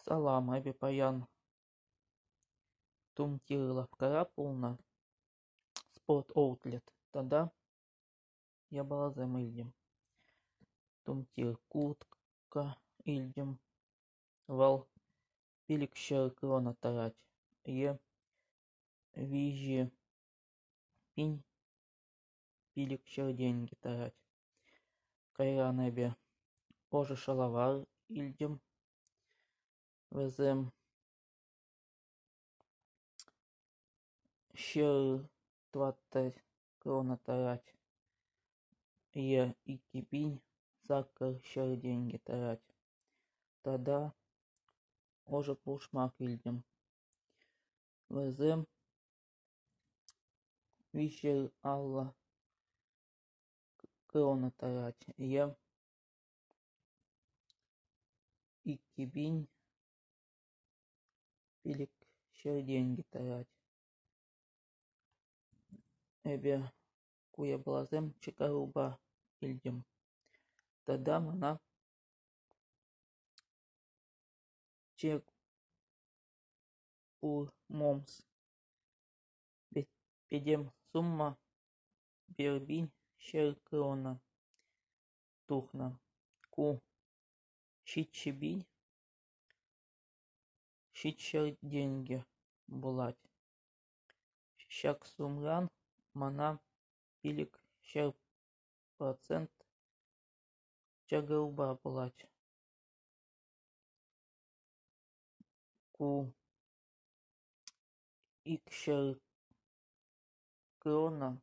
Салам, эбе паян тумтирла вкарапулна спорт аутлет. Тогда я балазем ильдем. Тумтир куртка ильдем. Вал пилик крона тарать. Е вижи пинь пилик деньги тарать. Кайран эбе оже шалавар ильдем. Везем щер 20 крона тарать. Е ики пинь сакар деньги тарать. Тогда оже пушмак ильдем. Везем вишер алла крона тарать. Е ики пинь пилик деньги тарать. Эбе куя балазем чекаруба ильдем. Тогда мана чек у момс. Педем сумма бербинь щер крона тухна. Ку щитчебинь щитчер деньги булать. Щак сумран мана пилик щер процент чагаруба булать. Ку икщер крона